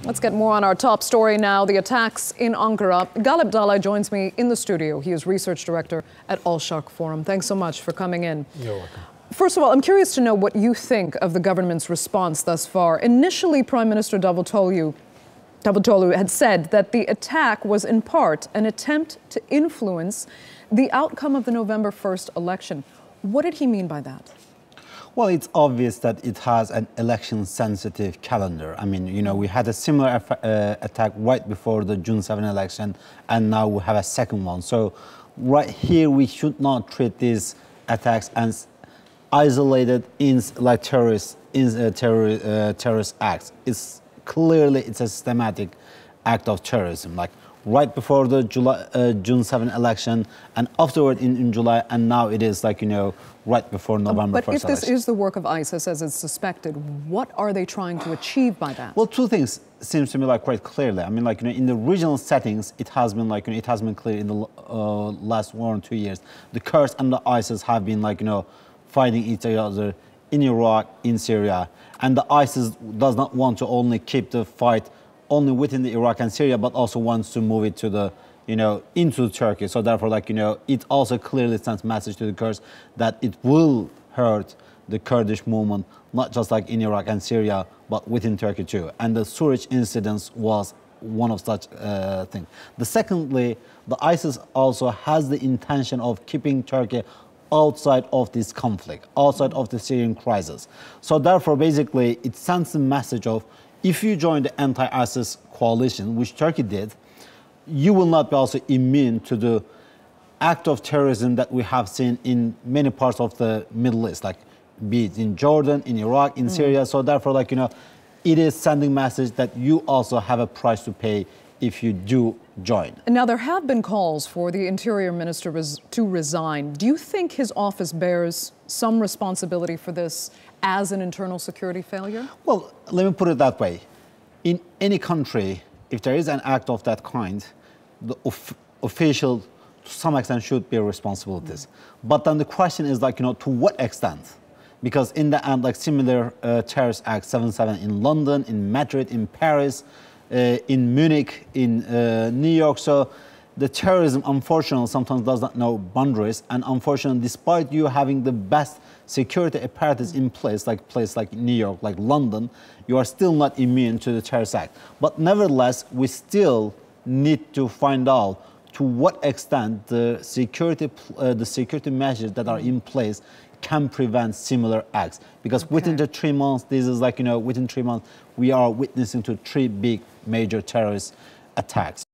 Let's get more on our top story now, the attacks in Ankara. Galip Dalay joins me in the studio. He is research director at Al Sharq Forum. Thanks so much for coming in. You're welcome. First of all, I'm curious to know what you think of the government's response thus far. Initially, Prime Minister Davutoglu had said that the attack was in part an attempt to influence the outcome of the November 1st election. What did he mean by that? Well, it's obvious that it has an election-sensitive calendar. I mean, you know, we had a similar attack right before the June 7 election, and now we have a second one. So right here, we should not treat these attacks as isolated like terrorist acts. It's clearly a systematic act of terrorism. Like right before the June 7 election, and afterward in July, and now it is like, you know, right before November 1st election. But if this is the work of ISIS as it's suspected, what are they trying to achieve by that? Well, two things seems to me like quite clearly. I mean, like, you know, in the regional settings, it has been like, you know, it has been clear in the last 1 or 2 years. The Kurds and the ISIS have been like, you know, fighting each other in Iraq, in Syria, and the ISIS does not want to only keep the fight only within the Iraq and Syria, but also wants to move it to the, you know, into Turkey. So therefore, like, you know, it also clearly sends message to the Kurds that it will hurt the Kurdish movement, not just like in Iraq and Syria, but within Turkey too. And the Suraj incident was one of such things. Secondly, the ISIS also has the intention of keeping Turkey outside of this conflict, outside of the Syrian crisis. So therefore, basically, it sends a message of, if you join the anti-ISIS coalition, which Turkey did, you will not be also immune to the act of terrorism that we have seen in many parts of the Middle East, like be it in Jordan, in Iraq, in Syria. So therefore, like, you know, it is sending message that you also have a price to pay if you do join. Now, there have been calls for the Interior Minister to resign. Do you think his office bears some responsibility for this as an internal security failure? Well, let me put it that way. In any country, if there is an act of that kind, the official, to some extent, should be responsible for this. But then the question is, like, you know, to what extent? Because in the end, like, similar terrorist acts, 7/7 in London, in Madrid, in Paris, in Munich, in New York. So the terrorism, unfortunately, sometimes does not know boundaries. And unfortunately, despite you having the best security apparatus in place like New York, like London, you are still not immune to the terrorist act. But nevertheless, we still need to find out to what extent the security measures that are in place can prevent similar acts. Because within the 3 months, this is like, you know, within 3 months, we are witnessing to 3 big major terrorist attacks.